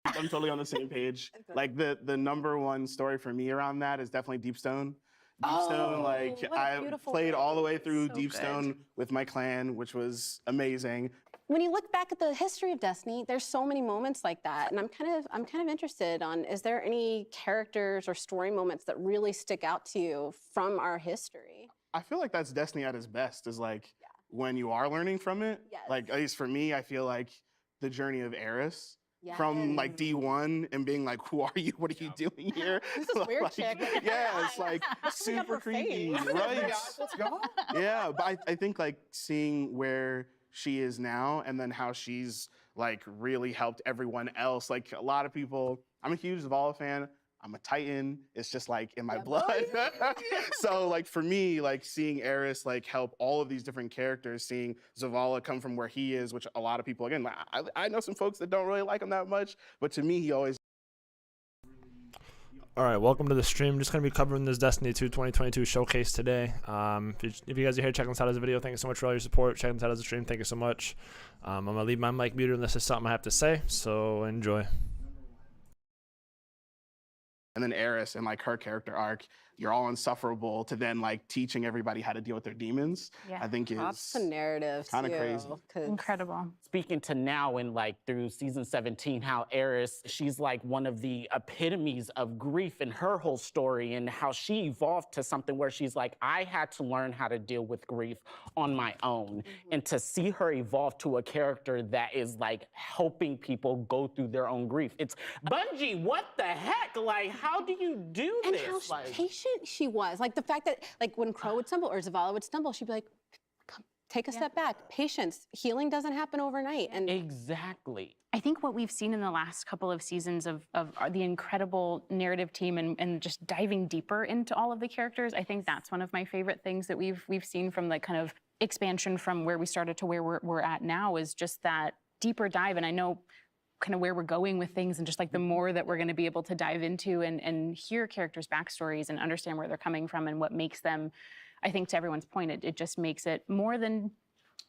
I'm totally on the same page. Like the number one story for me around that is definitely Deepstone. Deepstone, like I played all the way through Deepstone with my clan, which was amazing. When you look back at the history of Destiny, there's so many moments like that, and I'm kind of interested on, is there any characters or story moments that really stick out to you from our history? I feel like that's Destiny at its best, is like when you are learning from it. Yes. Like, at least for me, I feel like the journey of Eris. From like D1 and being like, who are you? What are you doing here? This is weird, like, chick. Yeah, it's like super creepy, right? Let's go. Yeah, but I think like seeing where she is now and then how she's like really helped everyone else. Like a lot of people, I'm a huge Zavala fan. I'm a Titan. It's just like in my blood. So like for me, like seeing Eris like help all of these different characters, seeing Zavala come from where he is, which a lot of people, again, I know some folks that don't really like him that much, but to me, he always. All right, welcome to the stream. Just going to be covering this Destiny 2 2022 showcase today. If you guys are here checking us out as a video, thank you so much for all your support. Checking us out as a stream, thank you so much. I'm going to leave my mic muted unless there's something I have to say, so enjoy. And then Eris and like her character arc, you're all insufferable, to then like teaching everybody how to deal with their demons. Yeah. I think That's is the narrative kind of crazy. Incredible. Speaking to now and like through season 17, how Eris, she's like one of the epitomes of grief in her whole story, and how she evolved to something where she's like, I had to learn how to deal with grief on my own. And to see her evolve to a character that is like helping people go through their own grief. It's Bungie, what the heck? Like, how do you do and this? And how like, patient she was. Like the fact that like when Crow would stumble or Zavala would stumble, she'd be like, come, take a step back. Patience. Healing doesn't happen overnight. And exactly. I think what we've seen in the last couple of seasons of the incredible narrative team and just diving deeper into all of the characters, I think that's one of my favorite things that we've seen from the kind of expansion from where we started to where we're at now, is just that deeper dive. And I know kind of where we're going with things, and just like the more that we're going to be able to dive into and hear characters' backstories and understand where they're coming from and what makes them, I think to everyone's point, it just makes it more than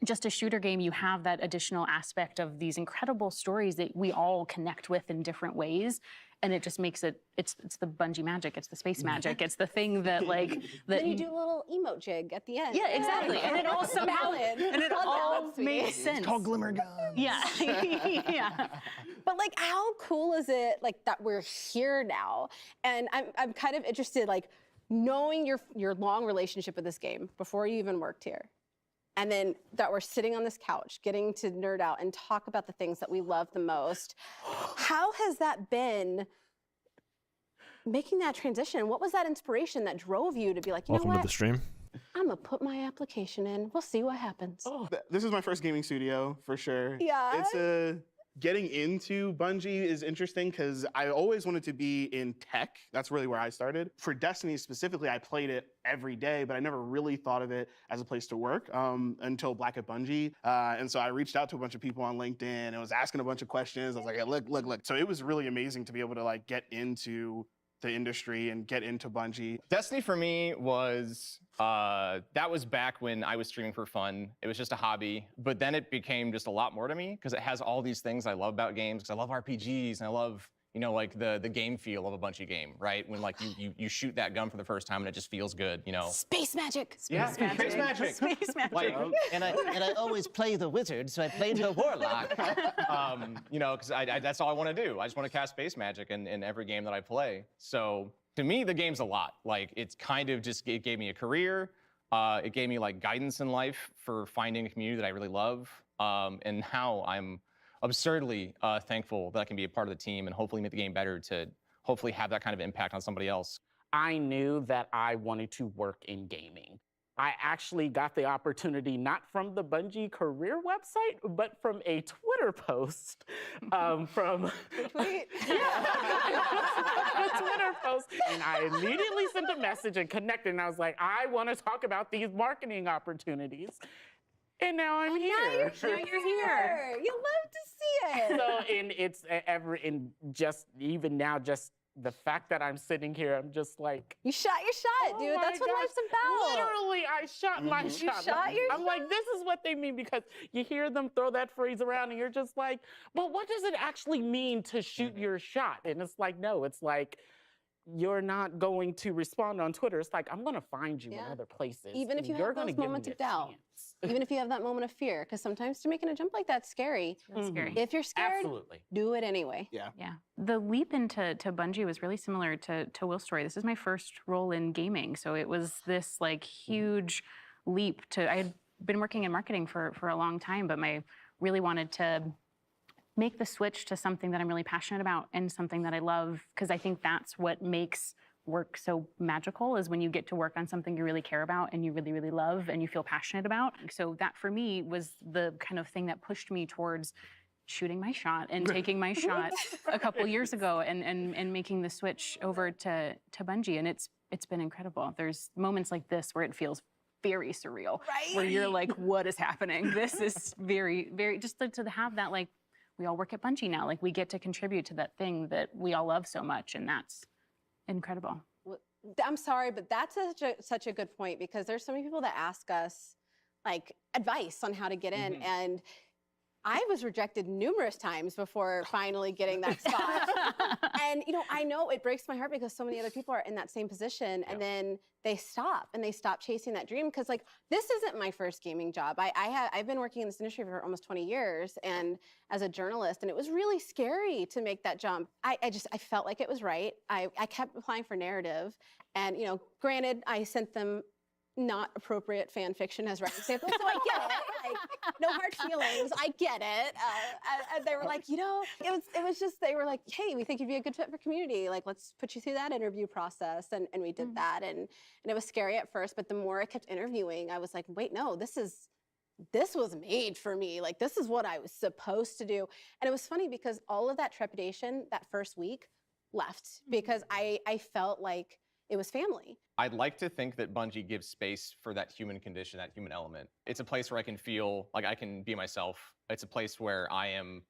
just a shooter game. You have that additional aspect of these incredible stories that we all connect with in different ways. And it just makes it, it's the Bungie magic, it's the space magic, it's the thing that like... that then you do a little emote jig at the end. Yeah, exactly. And it all somehow, and it all makes sense. It's called Glimmer Guns. Yeah, yeah. But like, how cool is it like that we're here now? And I'm kind of interested, like, knowing your long relationship with this game before you even worked here. And then that we're sitting on this couch, getting to nerd out and talk about the things that we love the most. How has that been, making that transition? What was that inspiration that drove you to be like, you know what? Welcome to the stream. I'm gonna put my application in. We'll see what happens. Oh, this is my first gaming studio, for sure. Yeah. It's getting into Bungie is interesting because I always wanted to be in tech. That's really where I started. For Destiny specifically, I played it every day, but I never really thought of it as a place to work until Black at Bungie. And so I reached out to a bunch of people on LinkedIn and was asking a bunch of questions. I was like, hey, look. So it was really amazing to be able to like get into the industry and get into Bungie. Destiny for me was, that was back when I was streaming for fun. It was just a hobby, but then it became just a lot more to me because it has all these things I love about games, because I love RPGs and I love, you know, like the game feel of a Bungie game, right? When like you shoot that gun for the first time and it just feels good, you know? Space magic. Space magic. Space magic. Like, and I always play the wizard, so I played her warlock. you know, because that's all I want to do. I just want to cast space magic in every game that I play. So to me, the game's a lot. Like, it's kind of just, it gave me a career. It gave me like guidance in life for finding a community that I really love. And now I'm absurdly thankful that I can be a part of the team and hopefully make the game better to hopefully have that kind of impact on somebody else. I knew that I wanted to work in gaming. I actually got the opportunity not from the Bungie career website, but from a Twitter post from... Tweet? Yeah, a Twitter post. And I immediately sent a message and connected, and I was like, I want to talk about these marketing opportunities. And now I'm here. Now you're here. You love to see it. So, and it's even now, just the fact that I'm sitting here, I'm just like, You shot your shot, dude. oh That's my what gosh, life's about. Literally, I shot my You shot. shot your I'm like, this is what they mean, because you hear them throw that phrase around and you're just like, but what does it actually mean to shoot your shot? And it's like, no, it's like, you're not going to respond on Twitter. It's like, I'm going to find you in Yeah. other places. Even if and you you're have gonna those give moments me of a doubt. chance. Even if you have that moment of fear, because sometimes making a jump like that's scary. That's scary. If you're scared, Absolutely. do it anyway. Yeah. Yeah. The leap into Bungie was really similar to Will's story. This is my first role in gaming. So it was this like huge leap to, I had been working in marketing for a long time, but really wanted to make the switch to something that I'm really passionate about and something that I love, because I think that's what makes work so magical, is when you get to work on something you really care about and you really, really love and you feel passionate about. So that for me was the kind of thing that pushed me towards shooting my shot and taking my shot a couple years ago and making the switch over to Bungie. And it's been incredible. There's moments like this where it feels very surreal, Right? where you're like, what is happening? This is very, very, just to have that, like, we all work at Bungie now. Like, we get to contribute to that thing that we all love so much, and that's incredible. I'm sorry, but that's such a good point, because there's so many people that ask us like advice on how to get in, and I was rejected numerous times before finally getting that spot. And I know it breaks my heart, because so many other people are in that same position, and then they stop chasing that dream, because like, this isn't my first gaming job. I've been working in this industry for almost 20 years and as a journalist, and it was really scary to make that jump. I felt like it was right. I kept applying for narrative, and granted, I sent them not appropriate fan fiction as writing samples, so I get it. Like, no hard feelings. I get it. And they were like, it was just, they were like, hey, we think you'd be a good fit for community. Like, let's put you through that interview process, and we did that, and it was scary at first, but the more I kept interviewing, I was like, wait, no, this was made for me. Like, this is what I was supposed to do. And it was funny, because all of that trepidation that first week left, because I felt like it was family. I'd like to think that Bungie gives space for that human condition, that human element. It's a place where I can feel like I can be myself. It's a place where I am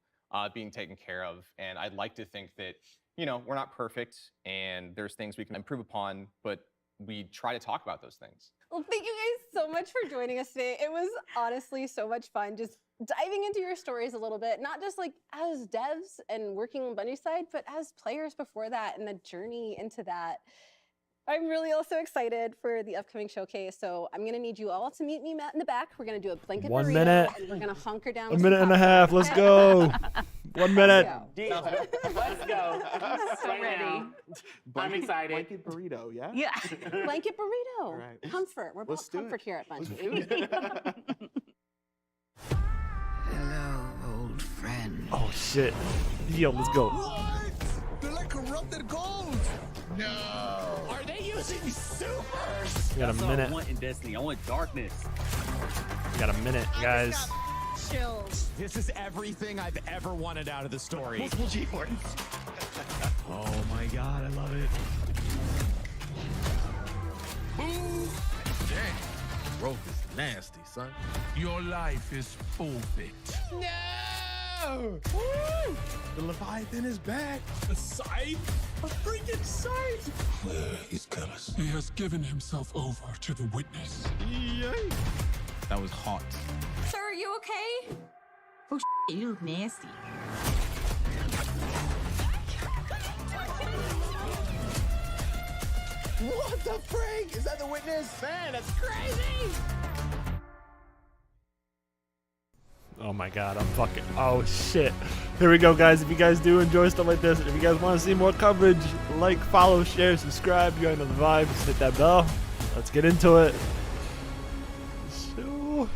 being taken care of. And I'd like to think that, we're not perfect and there's things we can improve upon, but we try to talk about those things. Well, thank you guys so much for joining us today. It was honestly so much fun just diving into your stories a little bit, not just like as devs and working on Bungie's side, but as players before that and the journey into that. I'm really also excited for the upcoming showcase, so I'm gonna need you all to meet me in the back. We're gonna do a blanket 1 burrito, minute. and we're gonna hunker down. A with minute some and a half. Let's popcorn. go. 1 minute. Deal. Let's go. So Right ready. now. I'm excited. Blanket burrito, yeah? Yeah. Blanket burrito. All right. Comfort. We're Let's about do it. comfort here at Let's Bungie. do it. Hello, old friend. Oh shit. Yo, let's go. What? They're like corrupted gold. No. Are they using supers? We got a That's all I minute. want in Destiny. I want darkness. We got a minute, guys. Chills. This is everything I've ever wanted out of the story. Multiple G-Force. Oh my god, I love it. Ooh. Dang. Growth is nasty, son. Your life is forfeit. No! Woo! The Leviathan is back. A scythe? A freaking scythe! Where is Callus? He has given himself over to the witness. Yay! That was hot. Sir, are you okay? Oh, you look nasty. What the frig? Is that the witness? Man, that's crazy! Oh my god, I'm fucking. Oh shit. Here we go, guys. If you guys do enjoy stuff like this, if you guys want to see more coverage, like, follow, share, subscribe. You guys know the vibe. Just hit that bell. Let's get into it. So.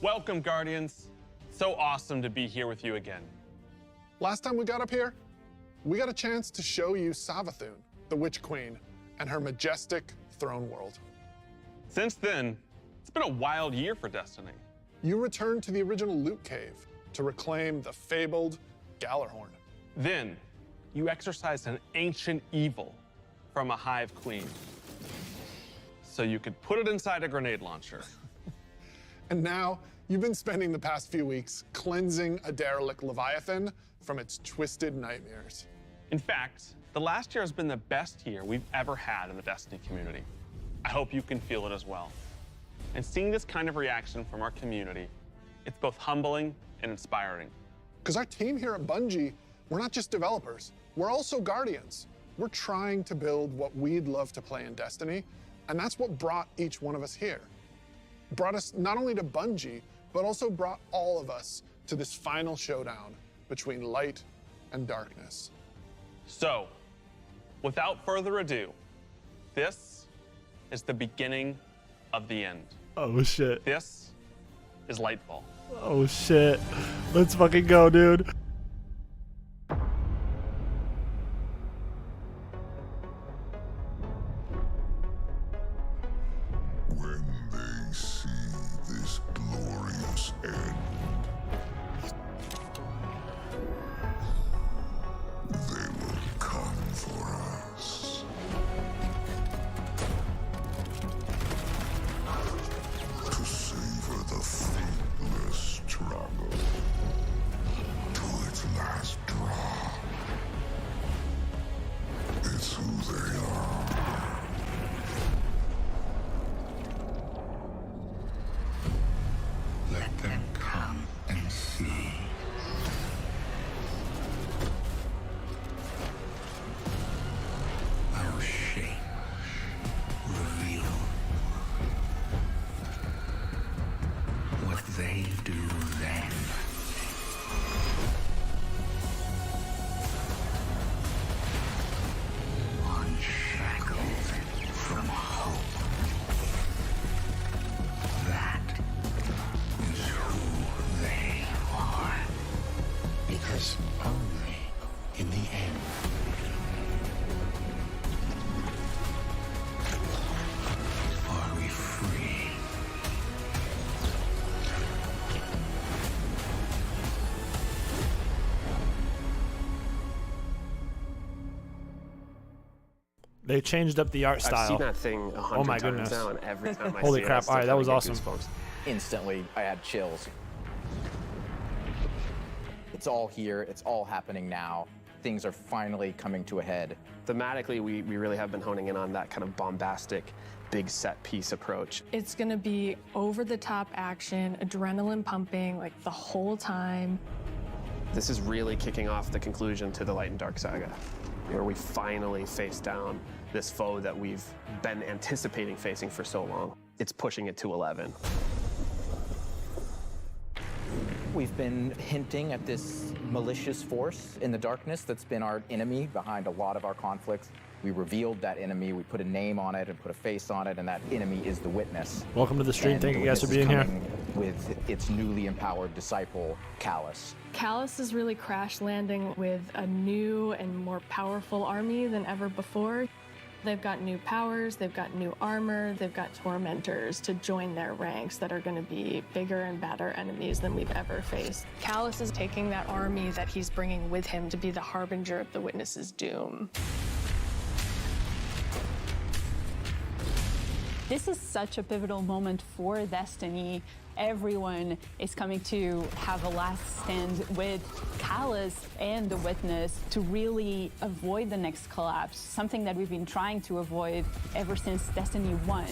Welcome, Guardians. So awesome to be here with you again. Last time we got up here, we got a chance to show you Savathun, the Witch Queen, and her majestic throne world. Since then, it's been a wild year for Destiny. You returned to the original Loot Cave to reclaim the fabled Gallarhorn. Then, you exorcised an ancient evil from a hive queen, so you could put it inside a grenade launcher. And now, you've been spending the past few weeks cleansing a derelict Leviathan from its twisted nightmares. In fact, the last year has been the best year we've ever had in the Destiny community. I hope you can feel it as well. And seeing this kind of reaction from our community, it's both humbling and inspiring. Because our team here at Bungie, we're not just developers, we're also guardians. We're trying to build what we'd love to play in Destiny, and that's what brought each one of us here. Brought us not only to Bungie, but also brought all of us to this final showdown between light and darkness. So, without further ado, this is the beginning of the end. Oh shit. This is Lightfall. Oh shit. Let's fucking go, dude. When they see this glorious end, they will come for us. To savor the fruitless struggle to its last drop. It's who they are. Let them come and see. Our shame reveal what they do then. Unshackled from hope. That is who they are. Because only in the end are we free. They changed up the art style. I've seen that thing 100 oh my times goodness. now, and every time I Holy see crap. it, All right, that was awesome. Instantly, I had chills. It's all here. It's all happening now. Things are finally coming to a head. Thematically, we really have been honing in on that kind of bombastic, big set piece approach. It's gonna be over-the-top action, adrenaline pumping, like the whole time. This is really kicking off the conclusion to the Light and Dark saga, where we finally face down this foe that we've been anticipating facing for so long. It's pushing it to 11. We've been hinting at this malicious force in the darkness that's been our enemy behind a lot of our conflicts. We revealed that enemy, we put a name on it and put a face on it, and that enemy is the Witness. Welcome to the stream. And Thank the you guys for Witness being is here. coming with its newly empowered disciple, Callus. Callus is really crash landing with a new and more powerful army than ever before. They've got new powers, they've got new armor, they've got tormentors to join their ranks that are going to be bigger and badder enemies than we've ever faced. Callus is taking that army that he's bringing with him to be the harbinger of the Witness's doom. This is such a pivotal moment for Destiny. Everyone is coming to have a last stand with Callus and the Witness to really avoid the next collapse, something that we've been trying to avoid ever since Destiny 1.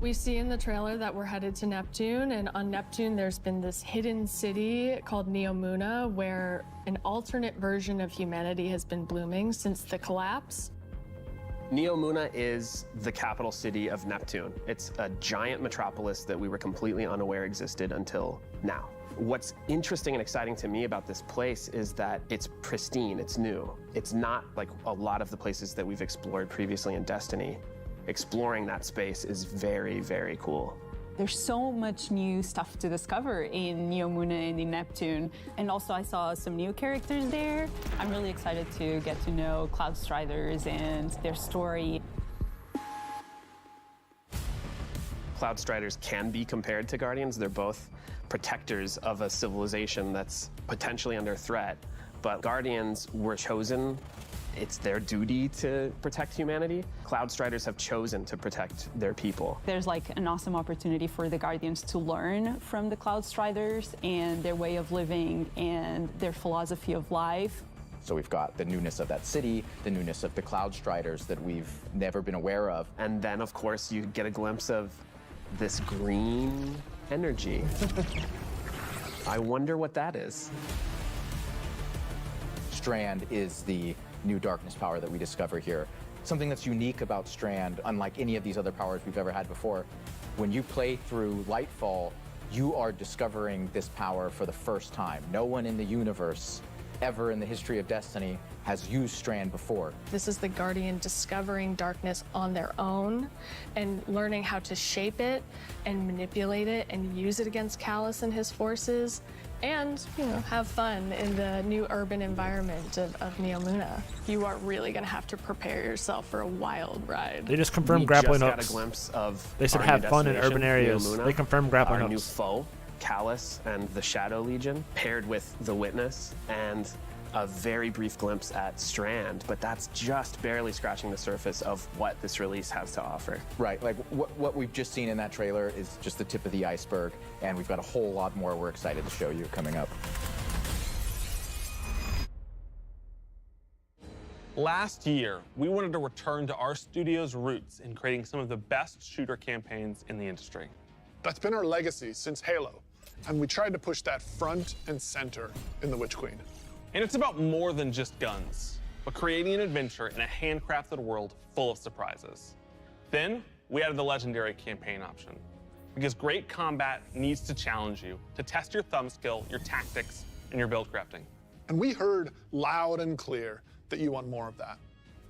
We see in the trailer that we're headed to Neptune, and on Neptune there's been this hidden city called Neomuna where an alternate version of humanity has been blooming since the collapse. Neomuna is the capital city of Neptune. It's a giant metropolis that we were completely unaware existed until now. What's interesting and exciting to me about this place is that it's pristine, it's new. It's not like a lot of the places that we've explored previously in Destiny. Exploring that space is very, very cool. There's so much new stuff to discover in Neomuna and in Neptune. And also I saw some new characters there. I'm really excited to get to know Cloudstriders and their story. Cloudstriders can be compared to Guardians. They're both protectors of a civilization that's potentially under threat. But Guardians were chosen it's their duty to protect humanity. Cloudstriders have chosen to protect their people. There's like an awesome opportunity for the Guardians to learn from the Cloudstriders and their way of living and their philosophy of life. So we've got the newness of that city, the newness of the Cloudstriders that we've never been aware of. And then, of course, you get a glimpse of this green energy. I wonder what that is. Strand is the new darkness power that we discover here. Something that's unique about Strand, unlike any of these other powers we've ever had before, when you play through Lightfall, you are discovering this power for the first time. No one in the universe ever in the history of Destiny has used Strand before. This is the Guardian discovering darkness on their own and learning how to shape it and manipulate it and use it against Callus and his forces and, you know, have fun in the new urban environment of Neomuna. You are really gonna have to prepare yourself for a wild ride. They just confirmed grappling hooks. We just got a glimpse of They said our have new fun in destination, urban areas. Neomuna, They confirmed grappling our hooks. new foe, Callus and the Shadow Legion, paired with the Witness, and a very brief glimpse at Strand, but that's just barely scratching the surface of what this release has to offer. Right, like what we've just seen in that trailer is just the tip of the iceberg, and we've got a whole lot more we're excited to show you coming up. Last year, we wanted to return to our studio's roots in creating some of the best shooter campaigns in the industry. That's been our legacy since Halo, and we tried to push that front and center in The Witch Queen. And it's about more than just guns, but creating an adventure in a handcrafted world full of surprises. Then, we added the legendary campaign option, because great combat needs to challenge you, to test your thumb skill, your tactics, and your build crafting. And we heard loud and clear that you want more of that.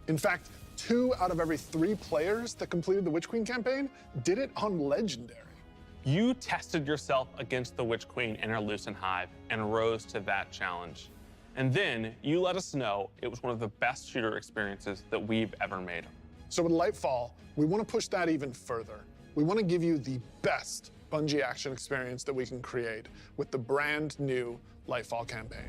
In fact, 2 out of every 3 players that completed the Witch Queen campaign did it on Legendary. You tested yourself against the Witch Queen and her Lucent Hive and rose to that challenge. And then you let us know it was one of the best shooter experiences that we've ever made. So with Lightfall, we want to push that even further. We want to give you the best Bungie action experience that we can create with the brand new Lightfall campaign.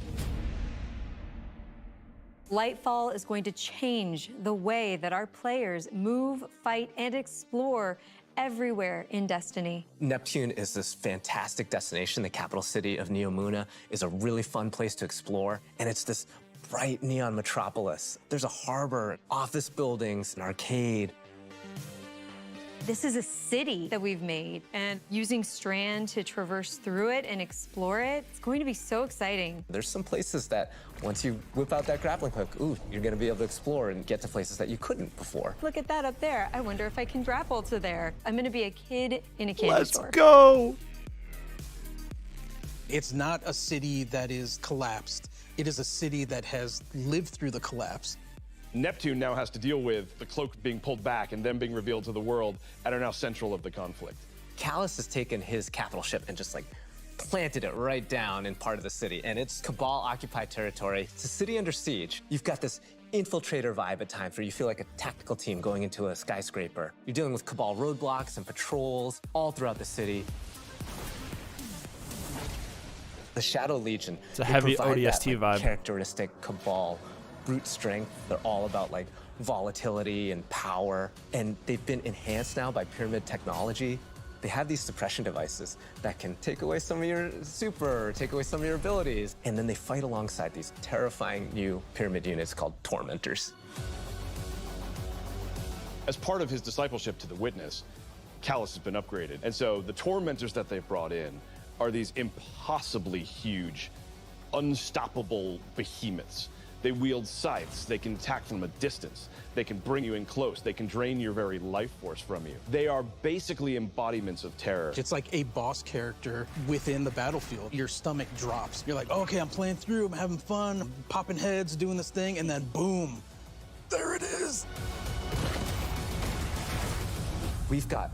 Lightfall is going to change the way that our players move, fight, and explore everywhere in Destiny. Neptune is this fantastic destination. The capital city of Neomuna is a really fun place to explore, and it's this bright neon metropolis. There's a harbor, office buildings, an arcade. This is a city that we've made, and using Strand to traverse through it and explore it, it's going to be so exciting. There's some places that once you whip out that grappling hook, ooh, you're gonna be able to explore and get to places that you couldn't before. Look at that up there. I wonder if I can grapple to there. I'm gonna be a kid in a candy store. Let's go! It's not a city that is collapsed. It is a city that has lived through the collapse. Neptune now has to deal with the cloak being pulled back and them being revealed to the world and are now central of the conflict. Callus has taken his capital ship and just like planted it right down in part of the city, and it's Cabal-occupied territory. It's a city under siege. You've got this infiltrator vibe at times where you feel like a tactical team going into a skyscraper. You're dealing with Cabal roadblocks and patrols all throughout the city. The Shadow Legion. It's a heavy provide ODST that, vibe. Characteristic Cabal brute strength. They're all about like volatility and power, and they've been enhanced now by pyramid technology. They have these suppression devices that can take away some of your super, take away some of your abilities, and then they fight alongside these terrifying new pyramid units called Tormentors. As part of his discipleship to the Witness, Callus has been upgraded. And so the Tormentors that they've brought in are these impossibly huge, unstoppable behemoths. They wield scythes, they can attack from a distance, they can bring you in close, they can drain your very life force from you. They are basically embodiments of terror. It's like a boss character within the battlefield. Your stomach drops. You're like, okay, I'm playing through, I'm having fun, I'm popping heads, doing this thing, and then boom, there it is. We've got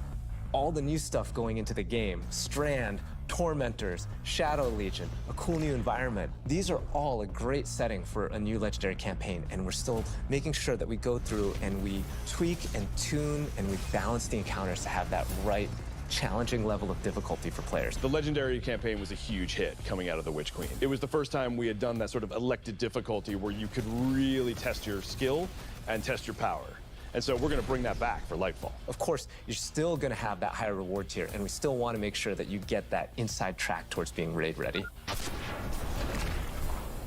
all the new stuff going into the game. Strand, Tormentors, Shadow Legion, a cool new environment. These are all a great setting for a new Legendary campaign, and we're still making sure that we go through and we tweak and tune and we balance the encounters to have that right challenging level of difficulty for players. The Legendary campaign was a huge hit coming out of the Witch Queen. It was the first time we had done that sort of elected difficulty where you could really test your skill and test your power. And so we're going to bring that back for Lightfall. Of course, you're still going to have that higher reward tier, and we still want to make sure that you get that inside track towards being raid ready.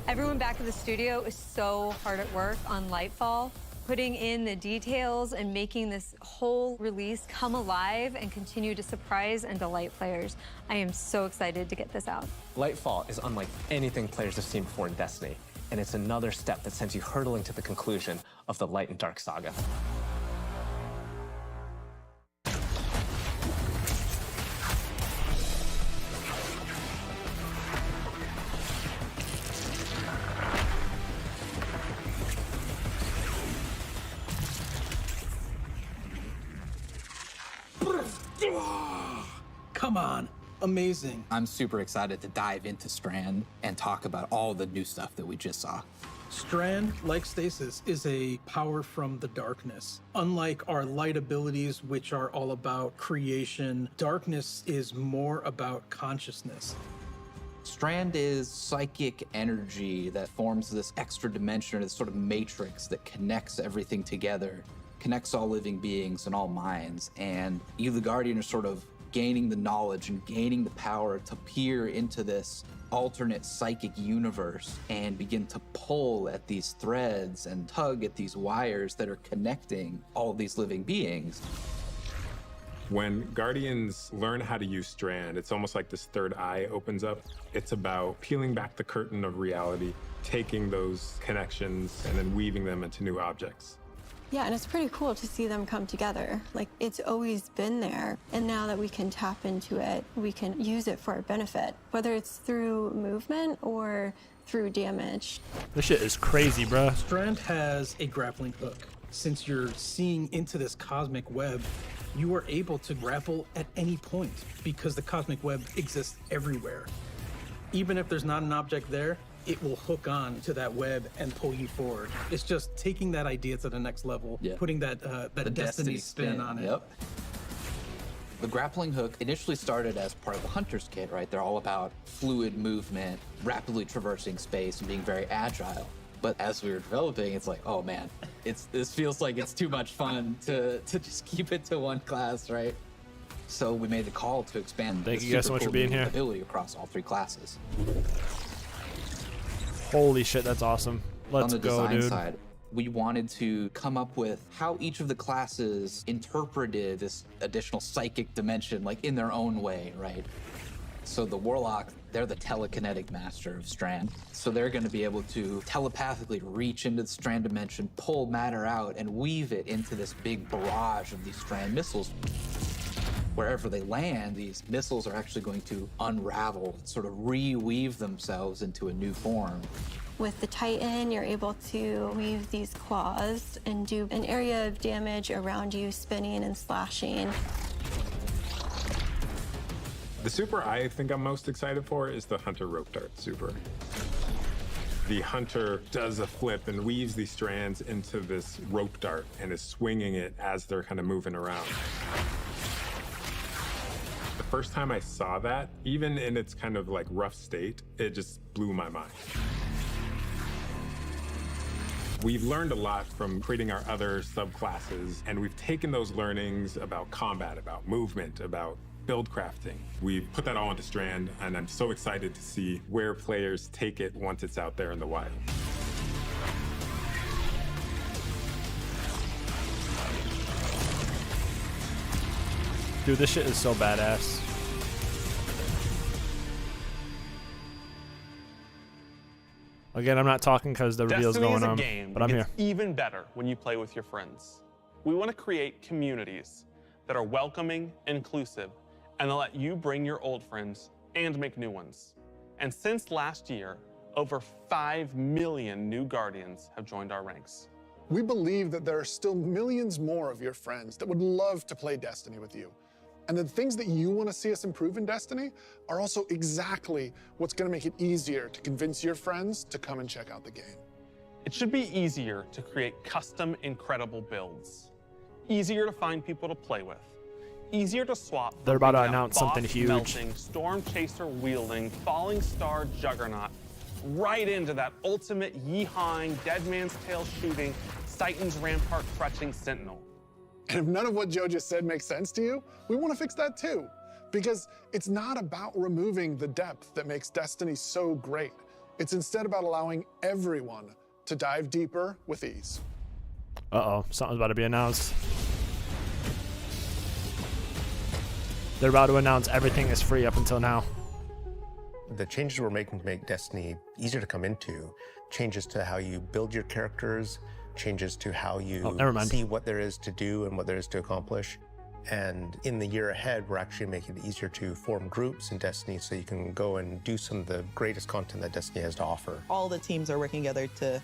Everyone back in the studio is so hard at work on Lightfall, putting in the details and making this whole release come alive and continue to surprise and delight players. I am so excited to get this out. Lightfall is unlike anything players have seen before in Destiny, and it's another step that sends you hurtling to the conclusion of the Light and Dark saga. Come on. Amazing. I'm super excited to dive into Strand and talk about all the new stuff that we just saw. Strand, like Stasis, is a power from the darkness. Unlike our light abilities, which are all about creation, darkness is more about consciousness. Strand is psychic energy that forms this extra dimension, this sort of matrix that connects everything together, connects all living beings and all minds. And you, the Guardian, are sort of gaining the knowledge and gaining the power to peer into this alternate psychic universe and begin to pull at these threads and tug at these wires that are connecting all of these living beings. When Guardians learn how to use Strand, it's almost like this third eye opens up. It's about peeling back the curtain of reality, taking those connections and then weaving them into new objects. Yeah, and it's pretty cool to see them come together. Like, it's always been there, and now that we can tap into it, we can use it for our benefit, whether it's through movement or through damage. This shit is crazy, bruh. Strand has a grappling hook. Since you're seeing into this cosmic web, you are able to grapple at any point because the cosmic web exists everywhere. Even if there's not an object there, it will hook on to that web and pull you forward. It's just taking that idea to the next level, putting that Destiny spin on it. Yep. The grappling hook initially started as part of the Hunter's Kit, right? They're all about fluid movement, rapidly traversing space, and being very agile. But as we were developing, it's like, oh man, this feels like it's too much fun to just keep it to one class, right? So we made the call to expand Thank you guys so much for being here. Ability across all three classes. Holy shit, that's awesome. Let's go, On the design dude. side, we wanted to come up with how each of the classes interpreted this additional psychic dimension, like in their own way, right? So the Warlock, they're the telekinetic master of Strand. So they're going to be able to telepathically reach into the Strand dimension, pull matter out, and weave it into this big barrage of these Strand missiles. Wherever they land, these missiles are actually going to unravel, sort of reweave themselves into a new form. With the Titan, you're able to weave these claws and do an area of damage around you, spinning and slashing. The super I think I'm most excited for is the Hunter Rope Dart super. The Hunter does a flip and weaves these strands into this rope dart and is swinging it as they're kind of moving around. The first time I saw that, even in its kind of like rough state, it just blew my mind. We've learned a lot from creating our other subclasses, and we've taken those learnings about combat, about movement, about build crafting. We've put that all into Strand, and I'm so excited to see where players take it once it's out there in the wild. Dude, this shit is so badass. Again, I'm not talking because the reveal's Destiny going is a on, game but I'm that here. gets even better when you play with your friends. We want to create communities that are welcoming, inclusive, and that let you bring your old friends and make new ones. And since last year, over 5 million new Guardians have joined our ranks. We believe that there are still millions more of your friends that would love to play Destiny with you. And the things that you want to see us improve in Destiny are also exactly what's going to make it easier to convince your friends to come and check out the game. It should be easier to create custom, incredible builds. Easier to find people to play with. easier to swap. They're about to bringing that announce something boss huge. Melting, Storm Chaser wielding, Falling Star Juggernaut, right into that ultimate yeehawing, Dead Man's Tail shooting, Titan's Rampart crutching Sentinel. And if none of what Joe just said makes sense to you, we want to fix that too. Because it's not about removing the depth that makes Destiny so great. It's instead about allowing everyone to dive deeper with ease. Uh-oh, something's about to be announced. They're about to announce everything is free up until now. The changes we're making to make Destiny easier to come into, changes to how you build your characters, changes to how you see what there is to do and what there is to accomplish. And in the year ahead, we're actually making it easier to form groups in Destiny so you can go and do some of the greatest content that Destiny has to offer. All the teams are working together to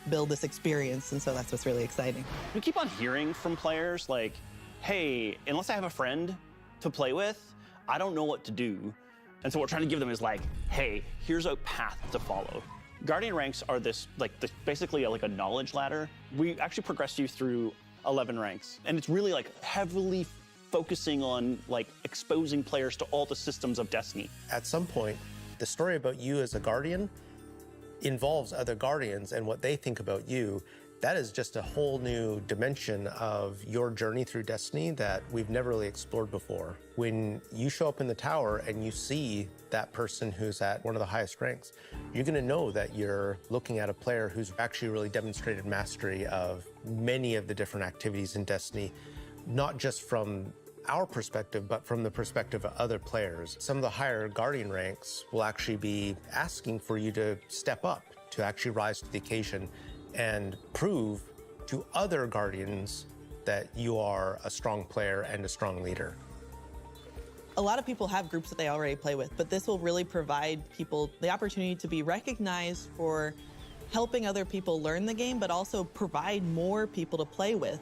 build this experience, and so that's what's really exciting. We keep on hearing from players like, hey, unless I have a friend to play with, I don't know what to do. And so what we're trying to give them is like, hey, here's a path to follow. Guardian ranks are basically like a knowledge ladder. We actually progress you through 11 ranks, and it's really like heavily focusing on like exposing players to all the systems of Destiny. At some point, the story about you as a Guardian involves other Guardians and what they think about you. That is just a whole new dimension of your journey through Destiny that we've never really explored before. When you show up in the tower and you see that person who's at one of the highest ranks, you're going to know that you're looking at a player who's actually really demonstrated mastery of many of the different activities in Destiny, not just from our perspective, but from the perspective of other players. Some of the higher Guardian ranks will actually be asking for you to step up, to actually rise to the occasion and prove to other Guardians that you are a strong player and a strong leader. A lot of people have groups that they already play with, but this will really provide people the opportunity to be recognized for helping other people learn the game, but also provide more people to play with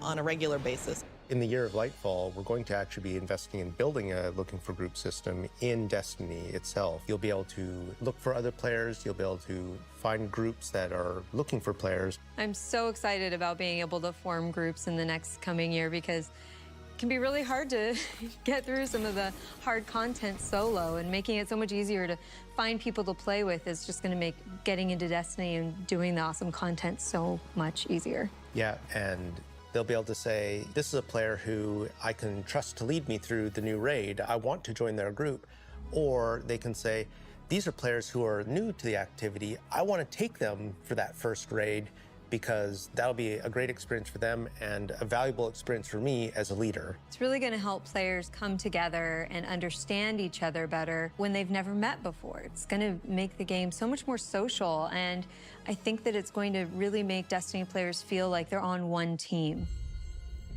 on a regular basis. In the year of Lightfall, we're going to actually be investing in building a looking for group system in Destiny itself. You'll be able to look for other players, you'll be able to find groups that are looking for players. I'm so excited about being able to form groups in the next coming year because it can be really hard to get through some of the hard content solo, and making it so much easier to find people to play with is just going to make getting into Destiny and doing the awesome content so much easier. Yeah, and they'll be able to say, this is a player who I can trust to lead me through the new raid. I want to join their group. Or they can say, these are players who are new to the activity. I want to take them for that first raid because that'll be a great experience for them and a valuable experience for me as a leader. It's really going to help players come together and understand each other better when they've never met before. It's going to make the game so much more social, and I think that it's going to really make Destiny players feel like they're on one team.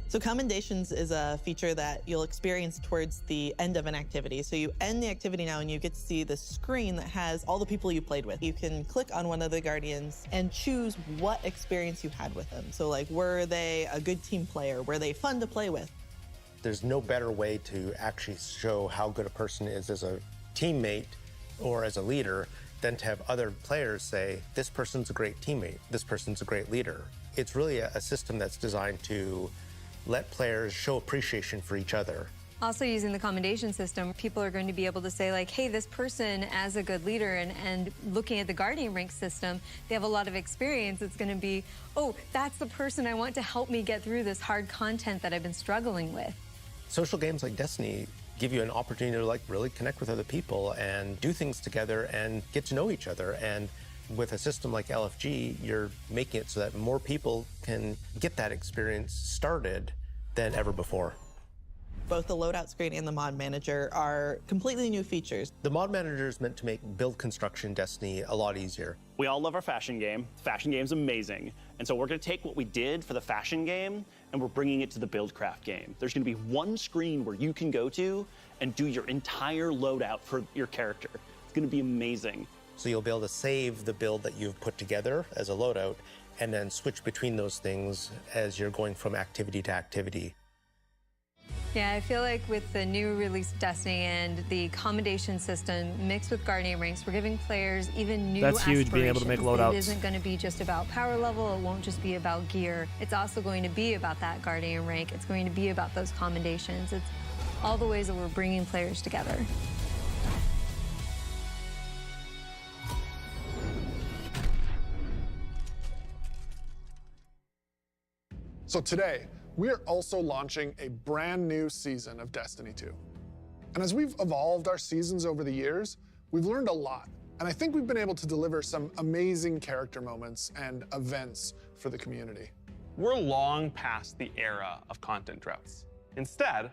So Commendations is a feature that you'll experience towards the end of an activity. So you end the activity now and you get to see the screen that has all the people you played with. You can click on one of the Guardians and choose what experience you had with them. So like, were they a good team player? Were they fun to play with? There's no better way to actually show how good a person is as a teammate or as a leader than to have other players say, this person's a great teammate, this person's a great leader. It's really a system that's designed to let players show appreciation for each other. Also, using the commendation system, people are going to be able to say like, hey, this person as a good leader, and looking at the Guardian rank system, they have a lot of experience. It's going to be, oh, that's the person I want to help me get through this hard content that I've been struggling with. Social games like Destiny give you an opportunity to like really connect with other people and do things together and get to know each other. And with a system like LFG, you're making it so that more people can get that experience started than ever before. Both the loadout screen and the mod manager are completely new features. The mod manager is meant to make build construction in Destiny a lot easier. We all love our fashion game. The fashion game's amazing. And so we're going to take what we did for the fashion game and we're bringing it to the Buildcraft game. There's going to be one screen where you can go to and do your entire loadout for your character. It's going to be amazing. So you'll be able to save the build that you've put together as a loadout and then switch between those things as you're going from activity to activity. Yeah, I feel like with the new release of Destiny and the commendation system mixed with Guardian ranks, we're giving players even new That's huge, being able to make loadouts. It isn't going to be just about power level. It won't just be about gear. It's also going to be about that Guardian rank. It's going to be about those commendations. It's all the ways that we're bringing players together. So today, we are also launching a brand new season of Destiny 2. And as we've evolved our seasons over the years, we've learned a lot. And I think we've been able to deliver some amazing character moments and events for the community. We're long past the era of content droughts. Instead,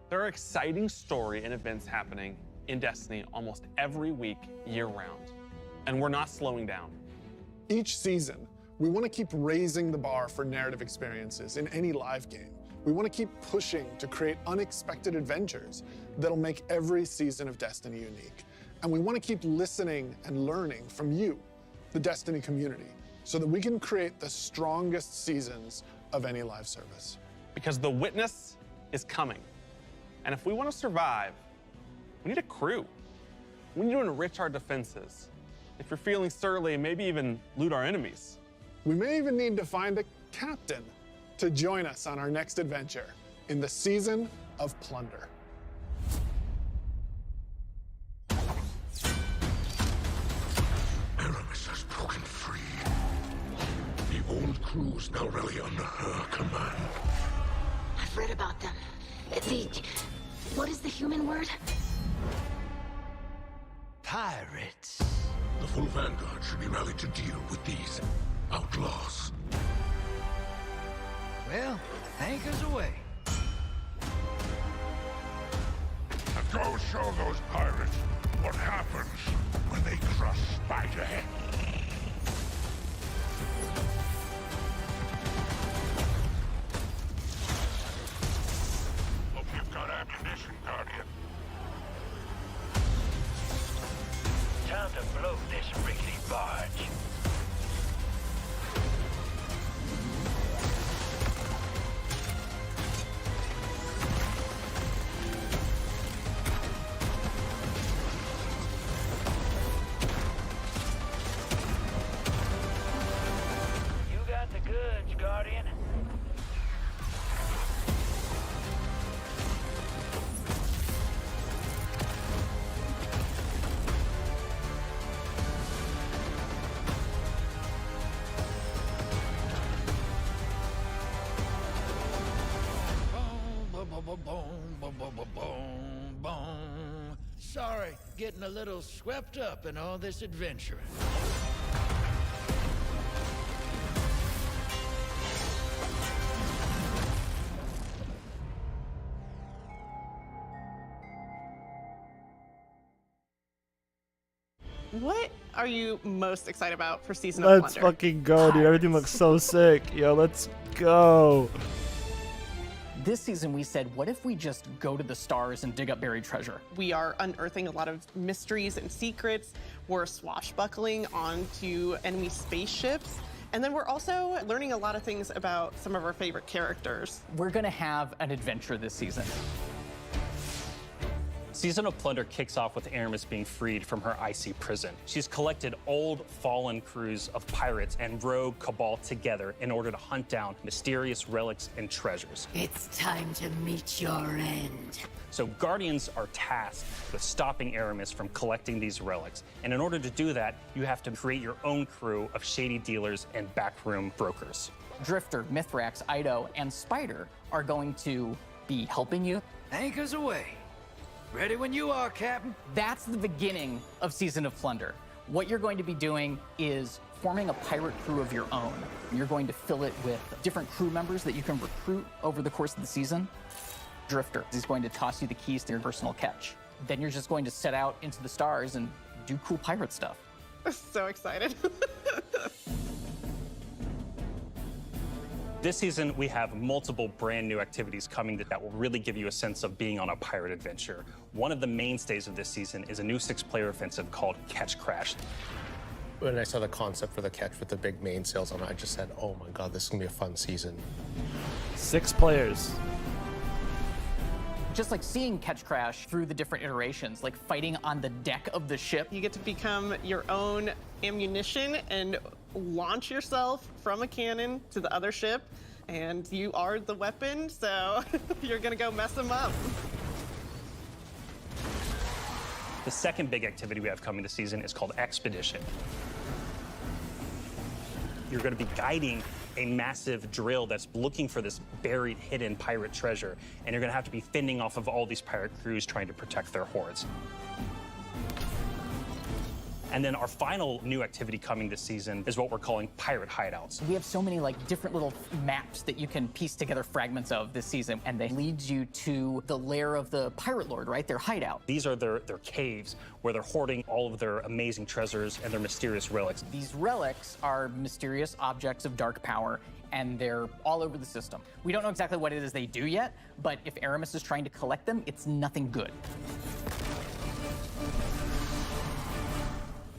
there are exciting story and events happening in Destiny almost every week, year-round. And we're not slowing down. Each season, we want to keep raising the bar for narrative experiences in any live game. We want to keep pushing to create unexpected adventures that'll make every season of Destiny unique. And we want to keep listening and learning from you, the Destiny community, so that we can create the strongest seasons of any live service. Because the Witness is coming. And if we want to survive, we need a crew. We need to enrich our defenses. If you're feeling surly, maybe even loot our enemies. We may even need to find a captain to join us on our next adventure in the season of Plunder. Aramis has broken free. The old crews now rally under her command. I've read about them. What is the human word? Pirates. The full vanguard should be rallied to deal with these outlaws. Well, anchors away. And go show those pirates what happens when they crush Spiderhead. Hope you've got ammunition, Guardian. Time to blow this rickety barge. Guardian. Boom. Sorry, getting a little swept up in all this adventuring. What are you most excited about for Season of Plunder? Let's fucking go, dude. Everything looks so sick. Yo, let's go. This season we said, what if we just go to the stars and dig up buried treasure? We are unearthing a lot of mysteries and secrets. We're swashbuckling onto enemy spaceships. And then we're also learning a lot of things about some of our favorite characters. We're gonna have an adventure this season. Season of Plunder kicks off with Aramis being freed from her icy prison. She's collected old, fallen crews of pirates and rogue cabal together in order to hunt down mysterious relics and treasures. It's time to meet your end. So Guardians are tasked with stopping Aramis from collecting these relics. And in order to do that, you have to create your own crew of shady dealers and backroom brokers. Drifter, Mithrax, Ido, and Spider are going to be helping you. Anchors away. Ready when you are, Captain. That's the beginning of Season of Plunder. What you're going to be doing is forming a pirate crew of your own. You're going to fill it with different crew members that you can recruit over the course of the season. Drifter is going to toss you the keys to your personal catch. Then you're just going to set out into the stars and do cool pirate stuff. So excited. This season, we have multiple brand new activities coming that will really give you a sense of being on a pirate adventure. One of the mainstays of this season is a new 6-player offensive called Catch Crash. When I saw the concept for the catch with the big mainsails on it, I just said, oh my God, this is gonna be a fun season. 6 players. Just like seeing Catch Crash through the different iterations, like fighting on the deck of the ship. You get to become your own ammunition and launch yourself from a cannon to the other ship, and you are the weapon, so you're gonna go mess them up. The second big activity we have coming this season is called Expedition. You're going to be guiding a massive drill that's looking for this buried, hidden pirate treasure, and you're going to have to be fending off of all these pirate crews trying to protect their hoards. And then our final new activity coming this season is what we're calling pirate hideouts. We have so many like different little maps that you can piece together fragments of this season, and they lead you to the lair of the pirate lord, right? Their hideout. These are their caves where they're hoarding all of their amazing treasures and their mysterious relics. These relics are mysterious objects of dark power, and they're all over the system. We don't know exactly what it is they do yet, but if Aramis is trying to collect them, it's nothing good.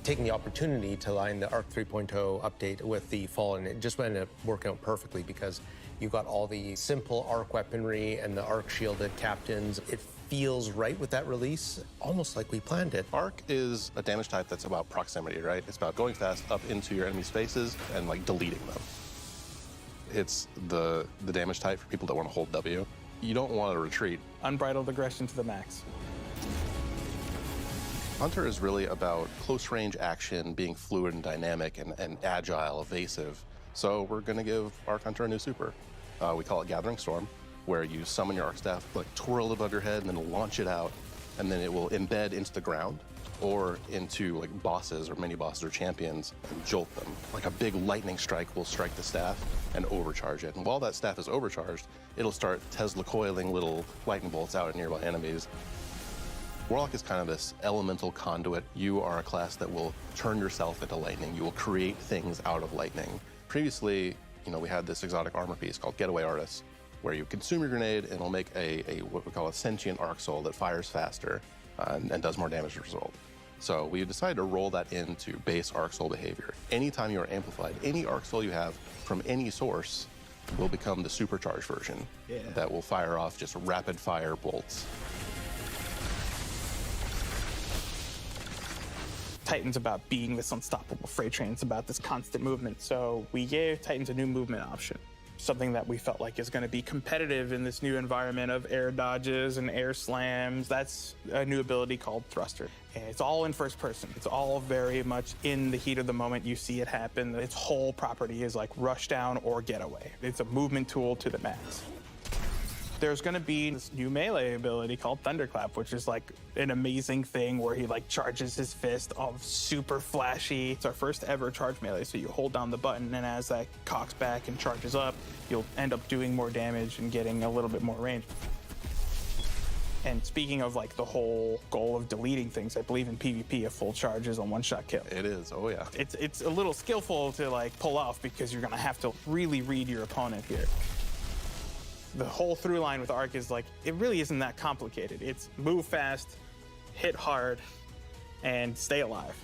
Taking the opportunity to line the Arc 3.0 update with the Fallen, it just ended up working out perfectly because you got all the simple Arc weaponry and the Arc shielded captains. It feels right with that release, almost like we planned it. Arc is a damage type that's about proximity, right? It's about going fast up into your enemy's faces and like deleting them. It's the damage type for people that want to hold W. You don't want to retreat. Unbridled aggression to the max. Hunter is really about close range action, being fluid and dynamic and agile, evasive. So we're going to give Arc Hunter a new super. We call it Gathering Storm, where you summon your Arc Staff, like twirl it above your head and then launch it out, and then it will embed into the ground or into like bosses or mini bosses or champions and jolt them. Like a big lightning strike will strike the staff and overcharge it. And while that staff is overcharged, it'll start Tesla coiling little lightning bolts out at nearby enemies. Warlock is kind of this elemental conduit. You are a class that will turn yourself into lightning. You will create things out of lightning. Previously, we had this exotic armor piece called Getaway Artist, where you consume your grenade and it'll make a what we call a sentient arc soul that fires faster and does more damage as a result. So we decided to roll that into base arc soul behavior. Anytime you are amplified, any arc soul you have from any source will become the supercharged version that will fire off just rapid fire bolts. Titan's about being this unstoppable freight train. It's about this constant movement. So we gave Titans a new movement option, something that we felt like is going to be competitive in this new environment of air dodges and air slams. That's a new ability called Thruster. And it's all in first person. It's all very much in the heat of the moment. You see it happen. Its whole property is like rush down or getaway. It's a movement tool to the max. There's going to be this new melee ability called Thunderclap, which is like an amazing thing where he like charges his fist of super flashy. It's our first ever charge melee, so you hold down the button, and as that cocks back and charges up, you'll end up doing more damage and getting a little bit more range. And speaking of like the whole goal of deleting things, I believe in PvP a full charge is a one-shot kill. It is, oh yeah. It's a little skillful to like pull off because you're going to have to really read your opponent here. The whole through line with Arc is like, it really isn't that complicated. It's move fast, hit hard, and stay alive.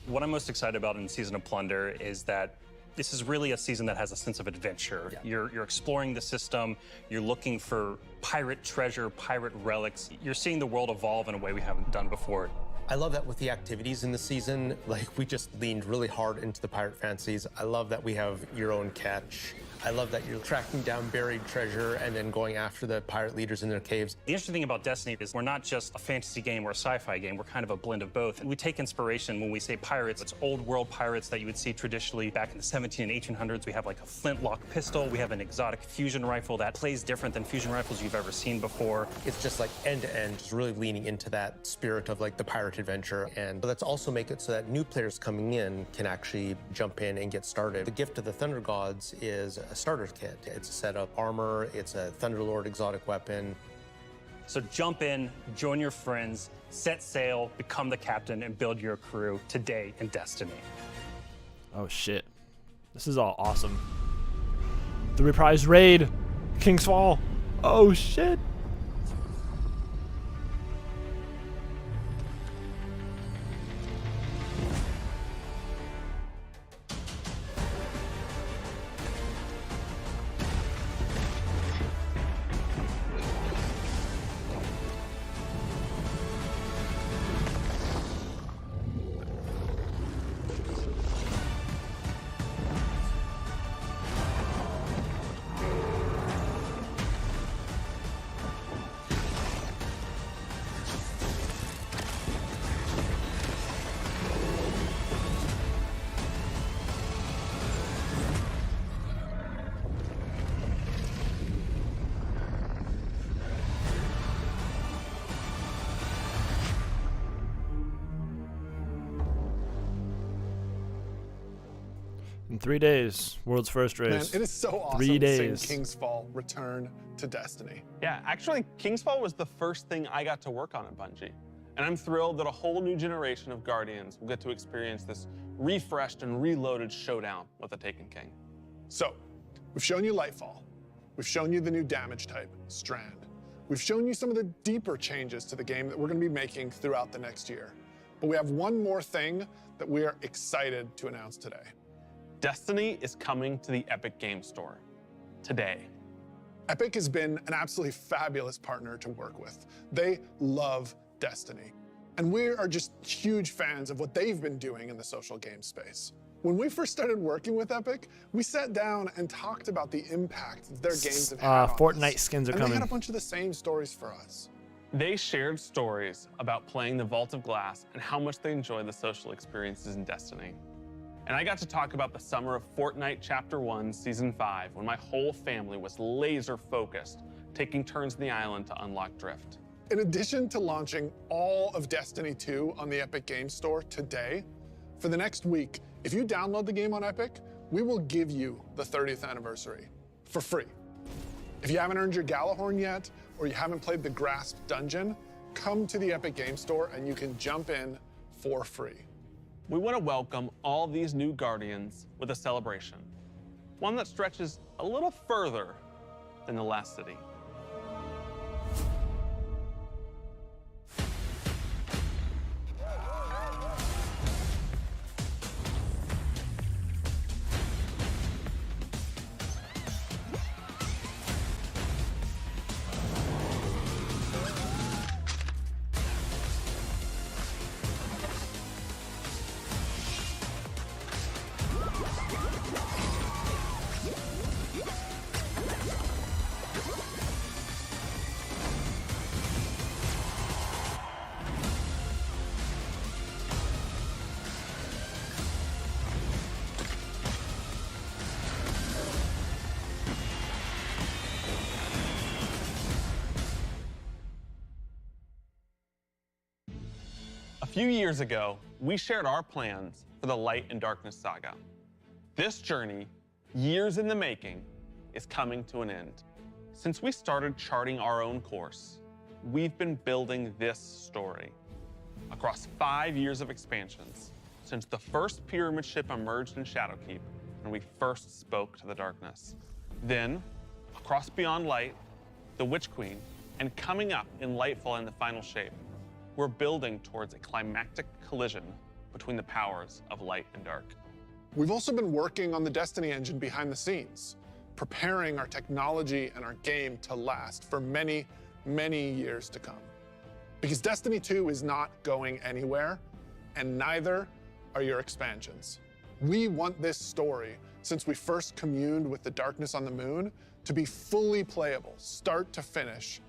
What I'm most excited about in Season of Plunder is that this is really a season that has a sense of adventure. Yeah. You're exploring the system, you're looking for pirate treasure, pirate relics. You're seeing the world evolve in a way we haven't done before. I love that with the activities in the season, like we just leaned really hard into the pirate fancies. I love that we have your own catch. I love that you're tracking down buried treasure and then going after the pirate leaders in their caves. The interesting thing about Destiny is we're not just a fantasy game or a sci-fi game, we're kind of a blend of both. And we take inspiration when we say pirates. It's old world pirates that you would see traditionally back in the 1700s and 1800s. We have like a flintlock pistol, we have an exotic fusion rifle that plays different than fusion rifles you've ever seen before. It's just like end to end, just really leaning into that spirit of like the pirate adventure. And let's also make it so that new players coming in can actually jump in and get started. The gift of the Thunder Gods is a starter kit. It's a set of armor, it's a Thunderlord exotic weapon. So jump in, join your friends, set sail, become the captain, and build your crew today in Destiny. Oh shit. This is all awesome. The reprise raid, King's Fall. Oh shit. In 3 days, world's first race. Man, it is so awesome 3 days. seeing King's Fall return to Destiny. Yeah, actually, King's Fall was the first thing I got to work on at Bungie. And I'm thrilled that a whole new generation of Guardians will get to experience this refreshed and reloaded showdown with the Taken King. So, we've shown you Lightfall. We've shown you the new damage type, Strand. We've shown you some of the deeper changes to the game that we're going to be making throughout the next year. But we have one more thing that we are excited to announce today. Destiny is coming to the Epic Game Store today. Epic has been an absolutely fabulous partner to work with. They love Destiny. And we are just huge fans of what they've been doing in the social game space. When we first started working with Epic, we sat down and talked about the impact that their games have had on Fortnite us. skins are and coming. They had a bunch of the same stories for us. They shared stories about playing the Vault of Glass and how much they enjoy the social experiences in Destiny. And I got to talk about the summer of Fortnite Chapter 1, Season 5, when my whole family was laser focused, taking turns in the island to unlock Drift. In addition to launching all of Destiny 2 on the Epic Game Store today, for the next week, if you download the game on Epic, we will give you the 30th anniversary for free. If you haven't earned your Galahorn yet, or you haven't played the Grasp Dungeon, come to the Epic Game Store and you can jump in for free. We want to welcome all these new Guardians with a celebration, one that stretches a little further than the last city. A few years ago, we shared our plans for the Light and Darkness saga. This journey, years in the making, is coming to an end. Since we started charting our own course, we've been building this story. Across 5 years of expansions, since the first pyramid ship emerged in Shadowkeep when we first spoke to the Darkness. Then, across Beyond Light, the Witch Queen, and coming up in Lightfall in the final shape, we're building towards a climactic collision between the powers of light and dark. We've also been working on the Destiny engine behind the scenes, preparing our technology and our game to last for many, many years to come. Because Destiny 2 is not going anywhere, and neither are your expansions. We want this story, since we first communed with the Darkness on the Moon, to be fully playable, start to finish.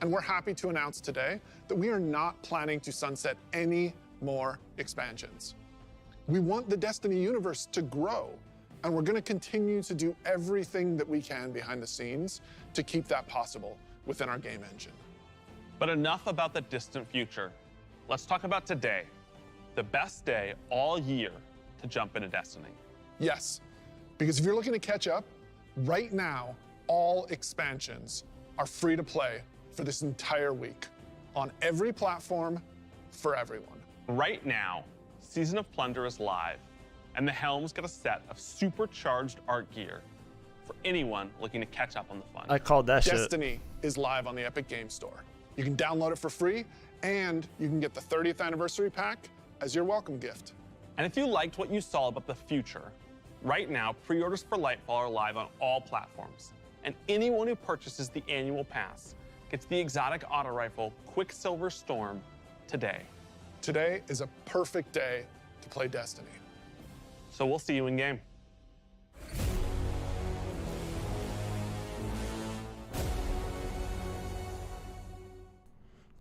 And we're happy to announce today that we are not planning to sunset any more expansions. We want the Destiny universe to grow, and we're going to continue to do everything that we can behind the scenes to keep that possible within our game engine. But enough about the distant future. Let's talk about today, the best day all year to jump into Destiny. Yes, because if you're looking to catch up, right now, all expansions are free to play for this entire week on every platform for everyone. Right now, Season of Plunder is live, and the Helm's got a set of supercharged art gear for anyone looking to catch up on the fun. I called that shit. Destiny is live on the Epic Game Store. You can download it for free, and you can get the 30th anniversary pack as your welcome gift. And if you liked what you saw about the future, right now, pre-orders for Lightfall are live on all platforms, and anyone who purchases the annual pass gets the exotic auto rifle Quicksilver Storm today. Today is a perfect day to play Destiny. So we'll see you in game.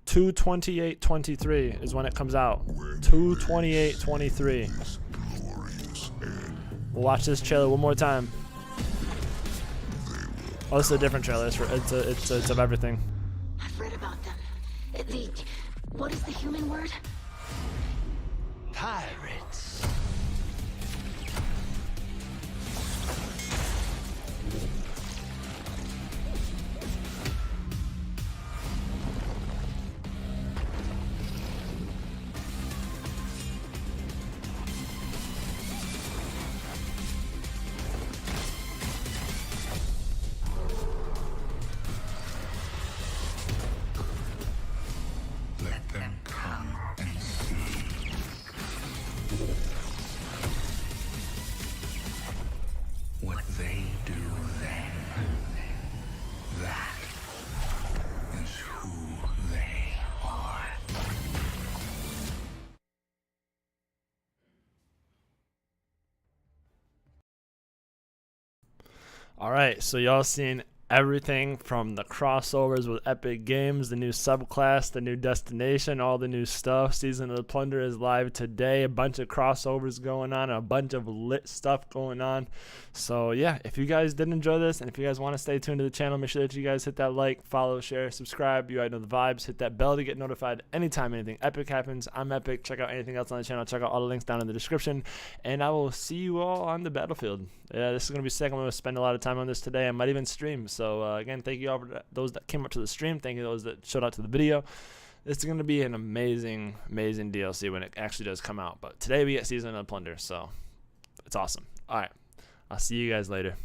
$2/28/23 is when it comes out. 2/28/23. We'll watch this trailer one more time. Oh, this is a different trailer. It's of everything. I've read about them. What is the human word? Pirates. All right, so y'all seen everything from the crossovers with Epic Games, the new subclass, the new destination, all the new stuff. Season of the Plunder is live today. A bunch of crossovers going on, a bunch of lit stuff going on. So yeah, if you guys did enjoy this, and if you guys want to stay tuned to the channel, make sure that you guys hit that like, follow, share, subscribe. You already know the vibes. Hit that bell to get notified anytime anything epic happens. I'm Epic. Check out anything else on the channel. Check out all the links down in the description, and I will see you all on the battlefield. Yeah, this is going to be sick. I'm going to spend a lot of time on this today. I might even stream. So again, thank you all for those that came up to the stream. Thank you to those that showed up to the video. This is going to be an amazing, amazing DLC when it actually does come out. But today we get Season of the Plunder, so it's awesome. All right, I'll see you guys later.